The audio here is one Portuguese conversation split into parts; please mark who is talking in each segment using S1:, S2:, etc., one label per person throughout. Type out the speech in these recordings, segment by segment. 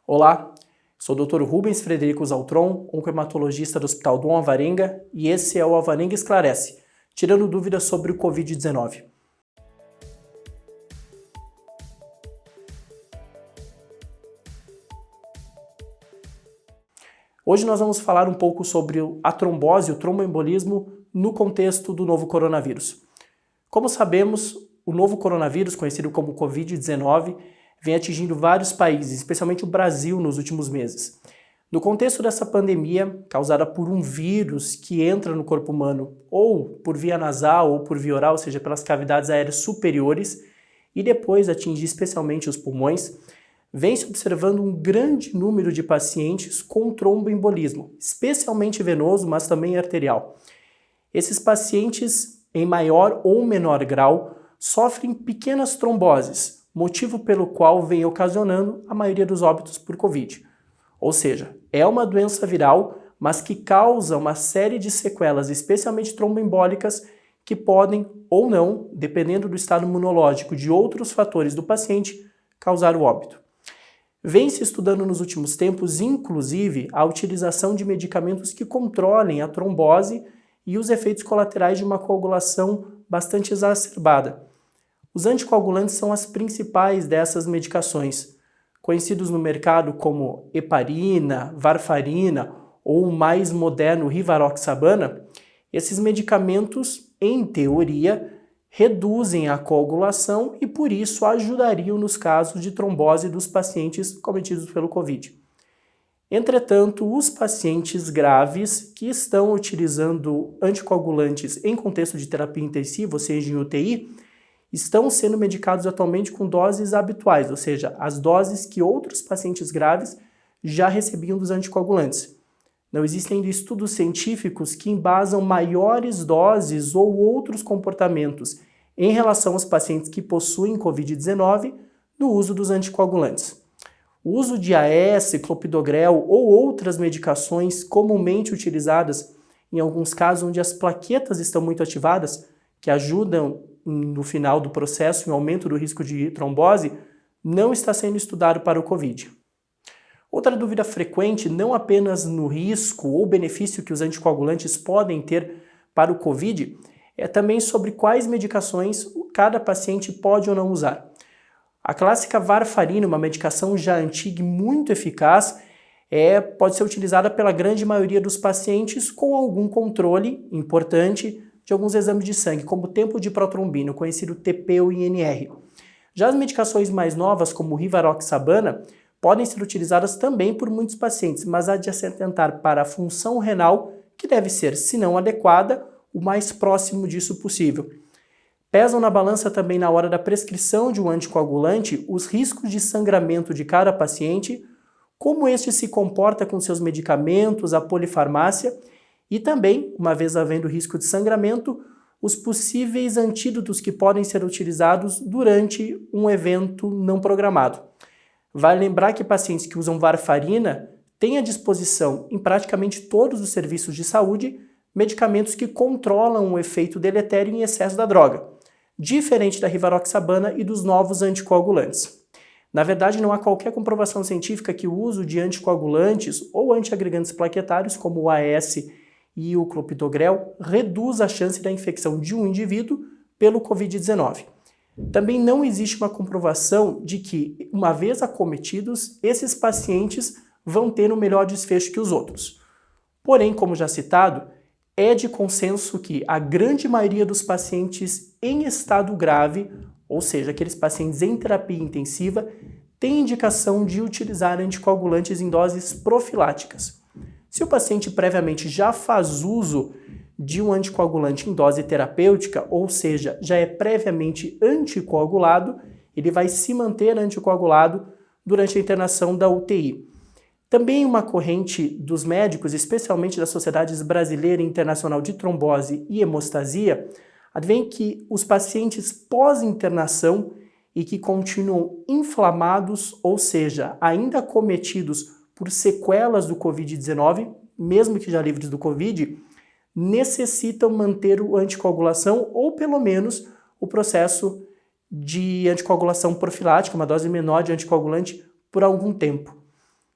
S1: Olá, sou o Dr. Rubens Frederico Zaltron, oncohematologista do Hospital Dom Alvarenga, e esse é o Alvarenga Esclarece, tirando dúvidas sobre o Covid-19. Hoje nós vamos falar um pouco sobre a trombose e o tromboembolismo no contexto do novo coronavírus. Como sabemos, o novo coronavírus, conhecido como Covid-19, vem atingindo vários países, especialmente o Brasil, nos últimos meses. No contexto dessa pandemia, causada por um vírus que entra no corpo humano ou por via nasal ou por via oral, ou seja, pelas cavidades aéreas superiores, e depois atingir especialmente os pulmões, vem-se observando um grande número de pacientes com tromboembolismo, especialmente venoso, mas também arterial. Esses pacientes, em maior ou menor grau, sofrem pequenas tromboses, motivo pelo qual vem ocasionando a maioria dos óbitos por Covid. Ou seja, é uma doença viral, mas que causa uma série de sequelas, especialmente tromboembólicas, que podem ou não, dependendo do estado imunológico de outros fatores do paciente, causar o óbito. Vem se estudando nos últimos tempos, inclusive, a utilização de medicamentos que controlem a trombose e os efeitos colaterais de uma coagulação bastante exacerbada. Os anticoagulantes são as principais dessas medicações, conhecidos no mercado como heparina, varfarina ou o mais moderno rivaroxabana. Esses medicamentos, em teoria, reduzem a coagulação e, por isso, ajudariam nos casos de trombose dos pacientes cometidos pelo Covid. Entretanto, os pacientes graves que estão utilizando anticoagulantes em contexto de terapia intensiva, ou seja, em UTI, estão sendo medicados atualmente com doses habituais, ou seja, as doses que outros pacientes graves já recebiam dos anticoagulantes. Não existem ainda estudos científicos que embasam maiores doses ou outros comportamentos em relação aos pacientes que possuem Covid-19 no uso dos anticoagulantes. O uso de AS, clopidogrel ou outras medicações comumente utilizadas em alguns casos onde as plaquetas estão muito ativadas, que ajudam no final do processo em aumento do risco de trombose, não está sendo estudado para o Covid. Outra dúvida frequente, não apenas no risco ou benefício que os anticoagulantes podem ter para o Covid, é também sobre quais medicações cada paciente pode ou não usar. A clássica varfarina, uma medicação já antiga e muito eficaz, pode ser utilizada pela grande maioria dos pacientes com algum controle importante de alguns exames de sangue, como o tempo de protrombina, conhecido TP ou INR. Já as medicações mais novas, como o rivaroxabana, podem ser utilizadas também por muitos pacientes, mas há de se atentar para a função renal, que deve ser, se não adequada, o mais próximo disso possível. Pesam na balança também na hora da prescrição de um anticoagulante os riscos de sangramento de cada paciente, como este se comporta com seus medicamentos, a polifarmácia, e também, uma vez havendo risco de sangramento, os possíveis antídotos que podem ser utilizados durante um evento não programado. Vale lembrar que pacientes que usam varfarina têm à disposição, em praticamente todos os serviços de saúde, medicamentos que controlam o efeito deletério em excesso da droga, diferente da rivaroxabana e dos novos anticoagulantes. Na verdade, não há qualquer comprovação científica que o uso de anticoagulantes ou antiagregantes plaquetários, como o AS e o clopidogrel, reduza a chance da infecção de um indivíduo pelo Covid-19. Também não existe uma comprovação de que, uma vez acometidos, esses pacientes vão ter um melhor desfecho que os outros. Porém, como já citado, é de consenso que a grande maioria dos pacientes em estado grave, ou seja, aqueles pacientes em terapia intensiva, tem indicação de utilizar anticoagulantes em doses profiláticas. Se o paciente previamente já faz uso de um anticoagulante em dose terapêutica, ou seja, já é previamente anticoagulado, ele vai se manter anticoagulado durante a internação da UTI. Também uma corrente dos médicos, especialmente das sociedades brasileira e internacional de trombose e hemostasia, advém que os pacientes pós-internação e que continuam inflamados, ou seja, ainda acometidos por sequelas do Covid-19, mesmo que já livres do Covid, necessitam manter a anticoagulação ou pelo menos o processo de anticoagulação profilática, uma dose menor de anticoagulante por algum tempo.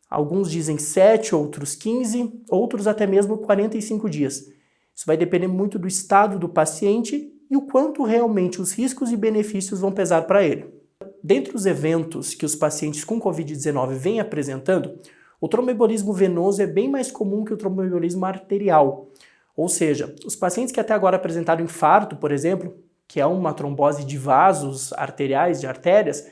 S1: Alguns dizem 7, outros 15, outros até mesmo 45 dias. Isso vai depender muito do estado do paciente e o quanto realmente os riscos e benefícios vão pesar para ele. Dentre os eventos que os pacientes com Covid-19 vêm apresentando, o tromboembolismo venoso é bem mais comum que o tromboembolismo arterial. Ou seja, os pacientes que até agora apresentaram infarto, por exemplo, que é uma trombose de vasos arteriais, de artérias,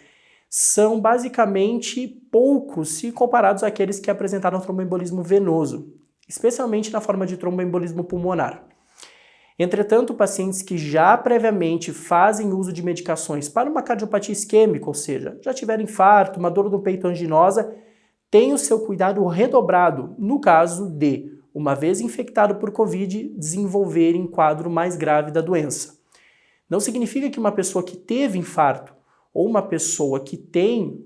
S1: são basicamente poucos se comparados àqueles que apresentaram tromboembolismo venoso, especialmente na forma de tromboembolismo pulmonar. Entretanto, pacientes que já previamente fazem uso de medicações para uma cardiopatia isquêmica, ou seja, já tiveram infarto, uma dor no peito anginosa, têm o seu cuidado redobrado no caso de, uma vez infectado por Covid, desenvolverem quadro mais grave da doença. Não significa que uma pessoa que teve infarto ou uma pessoa que tem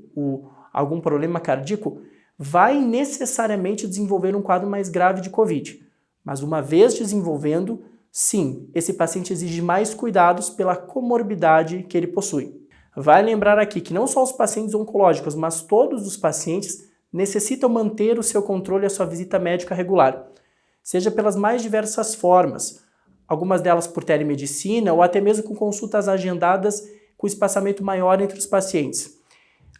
S1: algum problema cardíaco vai necessariamente desenvolver um quadro mais grave de Covid. Mas uma vez desenvolvendo, sim, esse paciente exige mais cuidados pela comorbidade que ele possui. Vale lembrar aqui que não só os pacientes oncológicos, mas todos os pacientes necessitam manter o seu controle e a sua visita médica regular, seja pelas mais diversas formas, algumas delas por telemedicina ou até mesmo com consultas agendadas com espaçamento maior entre os pacientes.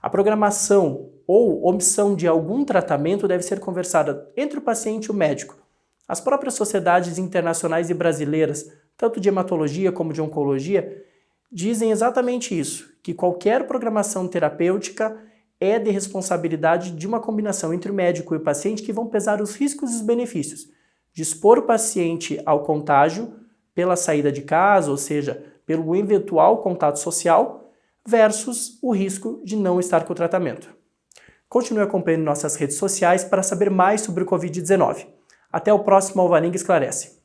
S1: A programação ou omissão de algum tratamento deve ser conversada entre o paciente e o médico. As próprias sociedades internacionais e brasileiras, tanto de hematologia como de oncologia, dizem exatamente isso, que qualquer programação terapêutica é de responsabilidade de uma combinação entre o médico e o paciente que vão pesar os riscos e os benefícios de expor o paciente ao contágio pela saída de casa, ou seja, pelo eventual contato social, versus o risco de não estar com o tratamento. Continue acompanhando nossas redes sociais para saber mais sobre o Covid-19. Até o próximo Alvarenga Esclarece.